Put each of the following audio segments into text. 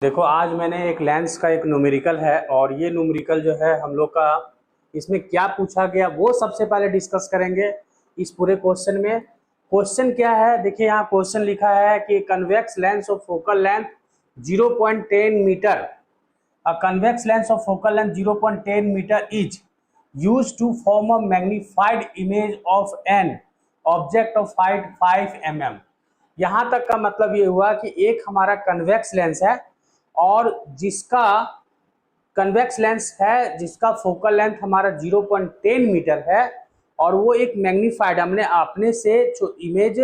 देखो, आज मैंने एक लेंस का एक न्यूमेरिकल है और ये न्यूमेरिकल जो है हम लोग का इसमें क्या पूछा गया वो सबसे पहले डिस्कस करेंगे इस पूरे क्वेश्चन में। क्वेश्चन क्या है, देखिए यहाँ क्वेश्चन लिखा है कि convex lens of focal length 0.10 metre, a convex lens of focal length 0.10 metre is used to form a magnified image of an object of height 5 mm। यहाँ तक का मतलब ये हुआ कि एक हमारा कन्वेक्स लेंस है और जिसका कन्वेक्स लेंस है जिसका फोकल लेंथ हमारा 0.10 मीटर है और वो एक मैग्नीफाइड, हमने अपने से इमेज,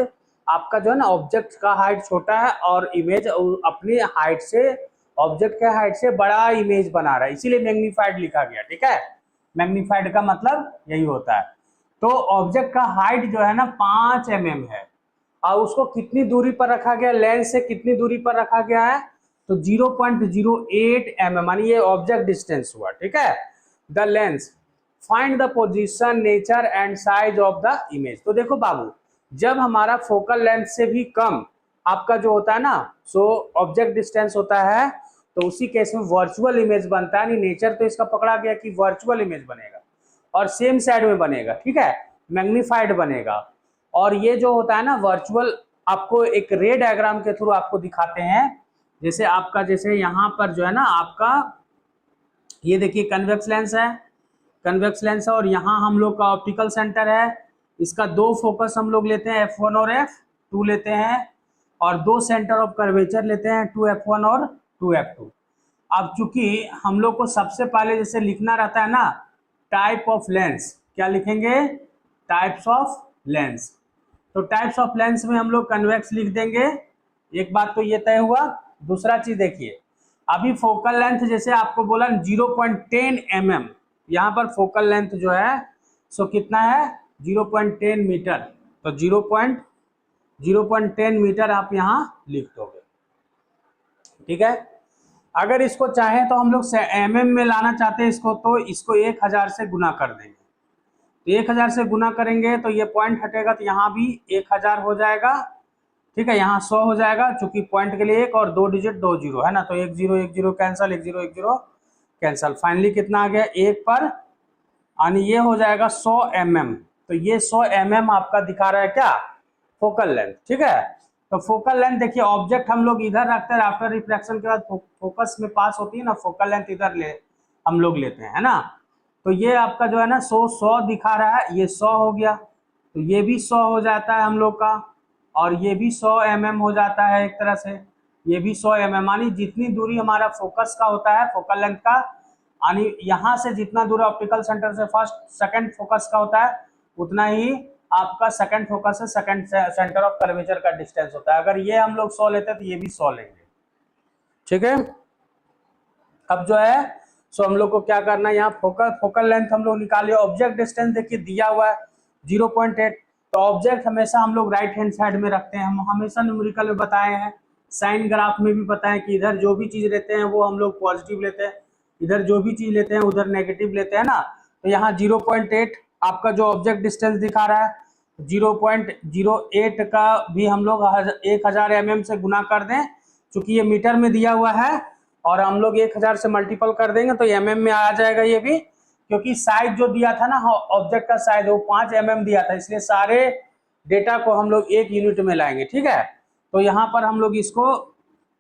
आपका जो है ना ऑब्जेक्ट का हाइट छोटा है और इमेज अपनी हाइट से, ऑब्जेक्ट के हाइट से बड़ा इमेज बना रहा है, इसीलिए मैग्नीफाइड लिखा गया। ठीक है, मैग्नीफाइड का मतलब यही होता है। तो ऑब्जेक्ट का हाइट जो है ना 5 mm है और उसको कितनी दूरी पर रखा गया, लेंस से कितनी दूरी पर रखा गया है, तो 0.08 mm, मानी ये ऑब्जेक्ट डिस्टेंस हुआ। ठीक है, the lens find the position, nature and size of the image. तो देखो बाबू, जब हमारा फोकल लेंथ से भी कम आपका जो होता है ना सो ऑब्जेक्ट डिस्टेंस होता है, तो उसी केस में वर्चुअल इमेज बनता है। नहीं, नेचर तो इसका पकड़ा गया कि वर्चुअल इमेज बनेगा और सेम साइड में बनेगा। ठीक है, मैग्नीफाइड बनेगा। और ये जो होता है ना वर्चुअल, आपको एक रे डायग्राम के थ्रू आपको दिखाते हैं। जैसे आपका, जैसे यहाँ पर जो है ना आपका ये देखिए कन्वेक्स लेंस है, कन्वेक्स लेंस है और यहाँ हम लोग का ऑप्टिकल सेंटर है। इसका दो फोकस हम लोग लेते हैं, F1 और F2 लेते हैं और दो सेंटर ऑफ कर्वेचर लेते हैं, 2F1 और 2F2। अब चूंकि हम लोग को सबसे पहले जैसे लिखना रहता है ना टाइप ऑफ लेंस, क्या लिखेंगे, टाइप्स ऑफ लेंस। तो टाइप्स ऑफ लेंस में हम लोग कन्वेक्स लिख देंगे। एक बात तो ये तय हुआ। दूसरा चीज देखिए, अभी फोकल लेंथ जैसे आपको बोला 0.10 mm, यहाँ पर फोकल लेंथ जो है सो कितना है 0.10 मीटर, तो 0.10 मीटर आप यहाँ लिख दोगे। ठीक है, अगर इसको चाहें तो हम लोग mm में लाना चाहते हैं इसको, तो इसको 1000 से गुना कर देंगे। तो 1000 से गुना करेंगे तो ये पॉइंट हटेगा तो यहाँ भी 1000 हो जाएगा। ठीक है, यहाँ 100 हो जाएगा, चूंकि पॉइंट के लिए एक और दो डिजिट 2 जीरो है ना, तो 1 0 1 0 कैंसल, 1 0 1 0 कैंसल। फाइनली कितना आ गया, 1 पर, यानी ये हो जाएगा 100 mm। तो ये 100 mm आपका दिखा रहा है क्या, फोकल लेंथ। ठीक है, तो फोकल लेंथ देखिए, ऑब्जेक्ट हम लोग इधर रखते हैं, आफ्टर रिफ्लेक्शन के बाद फोकस में पास होती है ना, फोकल लेंथ इधर हम लोग लेते हैं, है ना। तो ये आपका जो है ना 100 दिखा रहा है, ये 100 हो गया, तो ये भी 100 हो जाता है हम लोग का, और ये भी 100 mm हो जाता है एक तरह से, ये भी 100 mm। मानी जितनी दूरी हमारा फोकस का होता है, फोकल लेंथ का, यानी यहाँ से जितना दूर ऑप्टिकल सेंटर से फर्स्ट सेकंड फोकस का होता है, उतना ही आपका सेकंड फोकस से सेकंड सेंटर ऑफ कर्वेचर का डिस्टेंस होता है। अगर ये हम लोग 100 लेते हैं तो ये भी 100 लेंगे। ठीक है, अब जो है सो हम लोग को क्या करना है, यहाँ फोकल लेंथ हम लोग निकालिए। ऑब्जेक्ट डिस्टेंस देखिए दिया हुआ है 0.8, तो ऑब्जेक्ट हमेशा हम लोग राइट हैंड साइड में रखते हैं। हम हमेशा न्यूमेरिकल में बताए हैं, साइन ग्राफ में भी बताएं कि इधर जो भी चीज लेते हैं वो हम लोग पॉजिटिव लेते हैं, इधर जो भी चीज लेते हैं उधर नेगेटिव लेते हैं ना। तो यहाँ 0.8 आपका जो ऑब्जेक्ट डिस्टेंस दिखा रहा है, 0.08 का भी हम लोग 1000 mm से गुना कर दें, चूंकि ये मीटर में दिया हुआ है और हम लोग 1000 से मल्टीपल कर देंगे तो mm में आ जाएगा ये भी, क्योंकि साइज जो दिया था ना ऑब्जेक्ट का साइज वो 5 mm दिया था, इसलिए सारे डेटा को हम लोग एक यूनिट में लाएंगे। ठीक है, तो यहाँ पर हम लोग इसको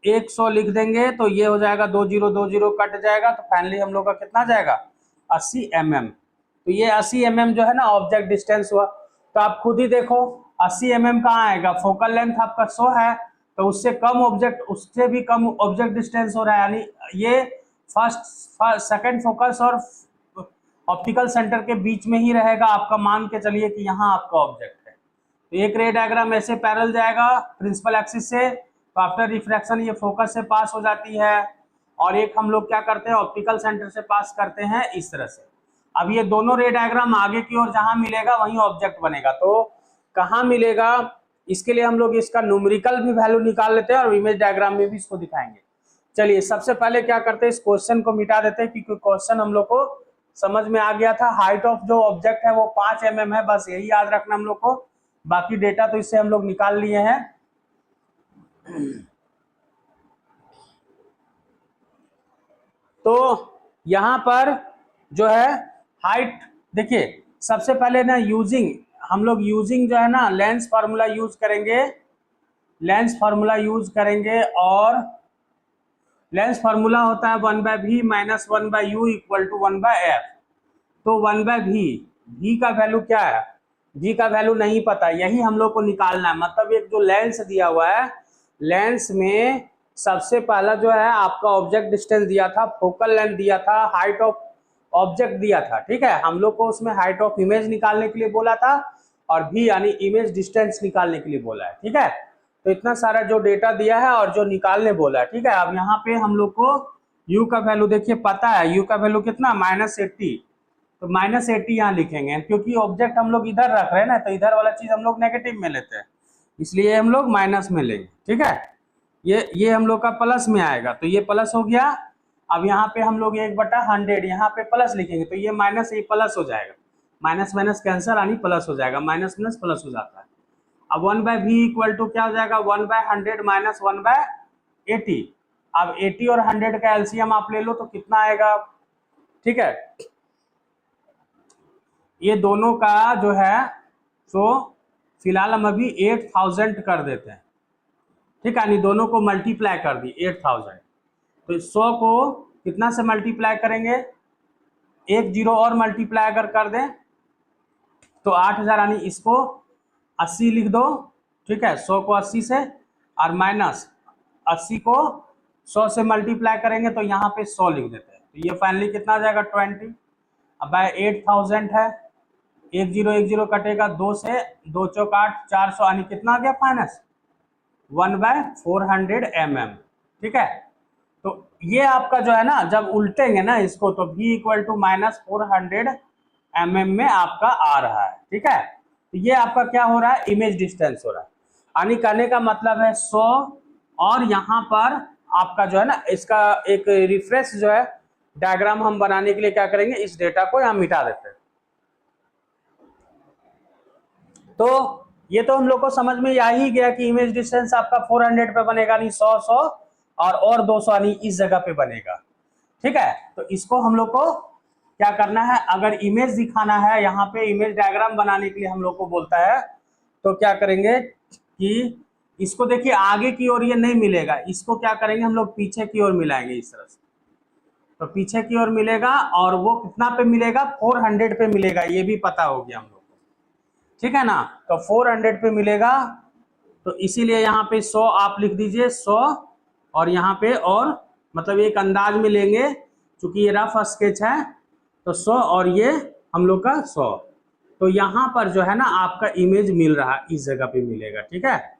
100 लिख देंगे, तो ये हो जाएगा 2 0 2 0 कट जाएगा, तो फाइनली हम लोग का कितना जाएगा 80 mm। तो ये 80 mm जो है ना ऑब्जेक्ट डिस्टेंस हुआ। तो आप खुद ही देखो 80 mm कहाँ आएगा, फोकल लेंथ आपका 100 है, तो उससे कम ऑब्जेक्ट, उससे भी कम ऑब्जेक्ट डिस्टेंस हो रहा है, यानी ये फर्स्ट सेकंड फोकस और ऑप्टिकल सेंटर के बीच में ही रहेगा आपका। मान के चलिए कि यहाँ आपका ऑब्जेक्ट है, तो एक रे डायग्राम ऐसे पैरेलल जाएगा प्रिंसिपल एक्सिस से, तो आफ्टर रिफ्रैक्शन ये फोकस से पास हो जाती है और एक हम लोग क्या करते हैं ऑप्टिकल सेंटर से पास करते हैं इस तरह से। अब ये दोनों रे डायग्राम आगे की ओर जहां मिलेगा वहीं ऑब्जेक्ट बनेगा, तो कहाँ मिलेगा, इसके लिए हम लोग इसका न्यूमेरिकल भी वैल्यू निकाल लेते हैं और इमेज डायग्राम में भी इसको दिखाएंगे। चलिए सबसे पहले क्या करते हैं, इस क्वेश्चन को मिटा देते हैं, क्योंकि क्वेश्चन हम लोग को समझ में आ गया था। हाइट ऑफ जो ऑब्जेक्ट है वो 5 mm है, बस यही याद रखना हम लोग को, बाकी डेटा तो इससे हम लोग निकाल लिए हैं। यहाँ पर जो है हाइट, देखिए सबसे पहले ना हम लोग यूजिंग जो है ना लेंस फार्मूला यूज करेंगे, और लेंस फार्मूला होता है 1/v minus 1/u equal to 1/f। तो 1/v का वैल्यू क्या है, v का वैल्यू नहीं पता, यही हम लोग को निकालना है। मतलब एक जो लेंस दिया हुआ है, लेंस में सबसे पहला जो है आपका ऑब्जेक्ट डिस्टेंस दिया था, फोकल लेंथ दिया था, हाइट ऑफ ऑब्जेक्ट दिया था, ठीक है। हम लोग को उसमें हाइट ऑफ इमेज निकालने के लिए बोला था और v यानी इमेज डिस्टेंस निकालने के लिए बोला है, ठीक है। तो इतना सारा जो डेटा दिया है और जो निकालने बोला है, ठीक है। अब यहाँ पे हम लोग को u का वैल्यू देखिए पता है, u का वैल्यू कितना -80, तो -80 यहाँ लिखेंगे क्योंकि ऑब्जेक्ट हम लोग इधर रख रहे हैं ना, तो इधर वाला चीज हम लोग नेगेटिव में लेते हैं, इसलिए हम लोग माइनस में लेंगे, ठीक है। ये हम लोग का प्लस में आएगा, तो ये प्लस हो गया। अब यहाँ पे हम लोग 1/100 यहाँ पे प्लस लिखेंगे, तो ये माइनस ये प्लस हो जाएगा, माइनस माइनस कैंसर यानी प्लस हो जाएगा, माइनस माइनस प्लस हो जाता है। अब 1/v इक्वल टू क्या हो जाएगा, 1/100 माइनस 1/80। अब 80 और 100 का एलसीएम आप ले लो तो कितना आएगा, ठीक है। ये दोनों का जो है सो फिलहाल हम अभी 8000 कर देते हैं, ठीक है। दोनों को मल्टीप्लाई कर दी 8000, तो 100 को कितना से मल्टीप्लाई करेंगे, 1 0 और मल्टीप्लाई अगर कर दें तो 8000, यानी इसको 80 लिख दो, ठीक है। 100 को 80 से और माइनस 80 को 100 से मल्टीप्लाई करेंगे तो यहाँ पे 100 लिख देते हैं, तो ये फाइनली कितना आ जाएगा 20। अब 8000 है, 1 0 1 0 कटेगा, 2 से 2 चौक 8, 400, यानी कितना आ गया फाइनस 1/400 mm, ठीक है। तो ये आपका जो है ना जब उल्टेंगे ना इसको तो v इक्वल टू -400 mm में आपका आ रहा है, ठीक है। तो ये आपका क्या हो रहा है, इमेज डिस्टेंस हो रहा है। यानी कहने का मतलब है 100, और यहाँ पर आपका जो है ना इसका एक रिफ्रेश जो है डायग्राम हम बनाने के लिए क्या करेंगे, इस डेटा को यहाँ मिटा देते हैं। तो ये तो हम लोग को समझ में आ ही गया कि इमेज डिस्टेंस आपका 400 पे बनेगा, नहीं 100 और 200 यानी इस जगह पे बनेगा, ठीक है। तो इसको हम लोग को क्या करना है, अगर इमेज दिखाना है, यहाँ पे इमेज डायग्राम बनाने के लिए हम लोग को बोलता है, तो क्या करेंगे कि इसको देखिए आगे की ओर ये नहीं मिलेगा, इसको क्या करेंगे हम लोग पीछे की ओर मिलाएंगे इस तरह से, तो पीछे की ओर मिलेगा और वो कितना पे मिलेगा, 400 पे मिलेगा, ये भी पता हो गया हम लोग को, ठीक है ना। तो 400 पे मिलेगा, तो इसीलिए यहाँ पे 100 आप लिख दीजिए, 100 और यहाँ पे और मतलब एक अंदाज में लेंगे, क्योंकि ये रफ स्केच है, तो 100 और ये हम लोग का 100, तो यहाँ पर जो है ना आपका इमेज मिल रहा है, इस जगह पे मिलेगा, ठीक है,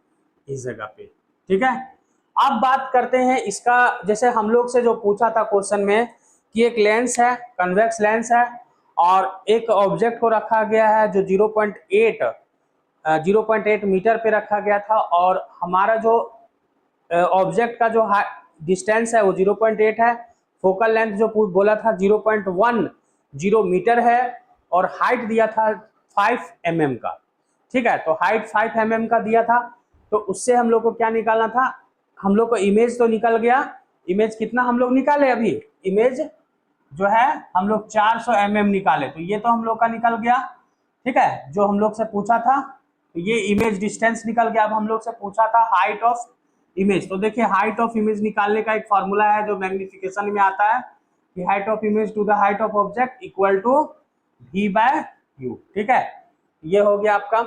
इस जगह पे, ठीक है। अब बात करते हैं इसका, जैसे हम लोग से जो पूछा था क्वेश्चन में कि एक लेंस है, कन्वेक्स लेंस है, और एक ऑब्जेक्ट को रखा गया है जो 0.8 मीटर पे रखा गया था, और हमारा जो ऑब्जेक्ट का जो डिस्टेंस है वो 0.8 है, फोकल लेंथ जो बोला था 0.10 मीटर है, और हाइट दिया था 5 mm का, ठीक है। तो हाइट 5 mm का दिया था, तो उससे हम लोग को क्या निकालना था, हम लोग को इमेज तो निकल गया, इमेज कितना हम लोग निकाले, अभी इमेज जो है हम लोग 400 mm निकाले, तो ये तो हम लोग का निकल गया, ठीक है, जो हम लोग से पूछा था। तो ये इमेज डिस्टेंस निकल गया। अब हम लोग से पूछा था हाइट ऑफ इमेज, तो देखिए हाइट ऑफ इमेज निकालने का एक फॉर्मूला है जो मैग्निफिकेशन में आता है कि height of image to the height of object equal to v/u, ठीक है, ये हो गया आपका।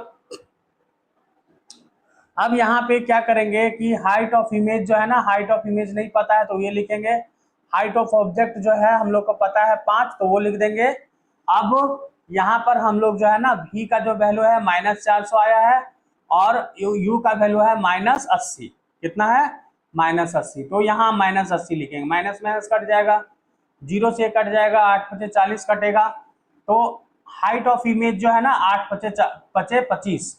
अब यहाँ पे क्या करेंगे कि हाइट ऑफ इमेज जो है ना, हाइट ऑफ इमेज नहीं पता है तो ये लिखेंगे, हाइट ऑफ ऑब्जेक्ट जो है हम लोग को पता है 5, तो वो लिख देंगे। अब यहाँ पर हम लोग जो है ना v का जो वैल्यू है -400 आया है, और u का वैल्यू है -80, कितना है -80, तो यहाँ -80 लिखेंगे, माइनस माइनस कट जाएगा, 0 से कट जाएगा, 8 × 40 कटेगा, तो हाइट ऑफ इमेज जो है ना 8 × 25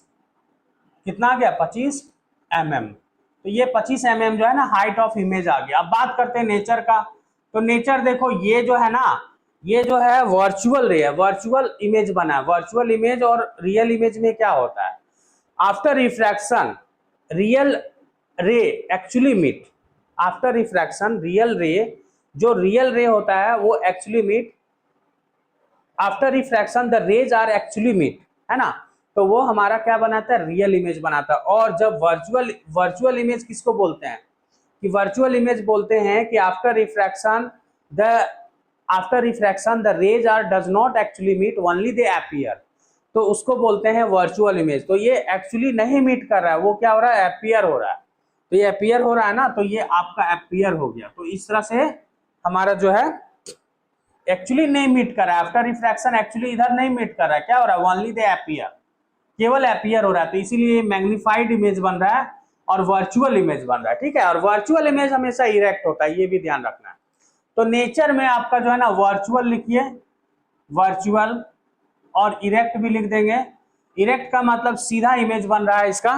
कितना आ गया 25 mm, तो ये 25 mm जो है ना हाइट ऑफ इमेज आ गया। अब बात करते हैं नेचर का, तो नेचर देखो ये जो है ना, ये जो है वर्चुअल रे है, वर्चुअल इमेज बना है। वर्चुअल इमेज और रियल इमेज में क्या होता है, after refraction real ray actually meet, after refraction real ray जो रियल रे होता है वो actually meet after refraction the rays are actually meet, है ना, तो वो हमारा क्या बनाता है, रियल इमेज बनाता है। और जब वर्चुअल इमेज किसको बोलते हैं, कि वर्चुअल इमेज बोलते हैं कि after refraction the rays are does not actually meet only they appear, तो उसको बोलते हैं वर्चुअल इमेज। तो ये एक्चुअली नहीं मीट कर रहा है, वो क्या हो रहा है, अपीयर हो रहा है। तो ये अपीयर हो रहा है ना, तो ये आपका अपीयर हो गया। तो इस तरह से हमारा जो है एक्चुअली नहीं मीट कर रहा है, आफ्टर रिफ्रैक्शन एक्चुअली इधर नहीं मीट कर रहा है, क्या हो रहा है, ओनली दे अपीयर, केवल अपीयर हो रहा है। तो इसीलिए मैग्निफाइड इमेज बन रहा है और वर्चुअल इमेज बन रहा है, ठीक है। और वर्चुअल इमेज हमेशा इरेक्ट होता है, ये भी ध्यान रखना है। तो नेचर में आपका जो है ना वर्चुअल लिखिए, वर्चुअल, और इरेक्ट भी लिख देंगे। इरेक्ट का मतलब सीधा इमेज बन रहा है इसका।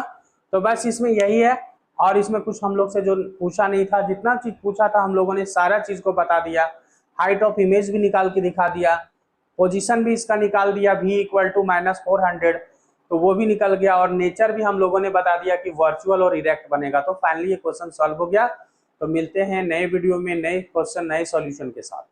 तो बस इसमें यही है, और इसमें कुछ हम लोग से जो पूछा नहीं था, जितना चीज पूछा था हम लोगों ने सारा चीज को बता दिया। हाइट ऑफ इमेज भी निकाल के दिखा दिया, पोजीशन भी इसका निकाल दिया, v इक्वल टू -400, तो वो भी निकल गया। और नेचर भी हम लोगों ने बता दिया कि वर्चुअल और इरेक्ट बनेगा। तो फाइनली ये क्वेश्चन सॉल्व हो गया। तो मिलते हैं नए वीडियो में नए क्वेश्चन नए सॉल्यूशन के साथ।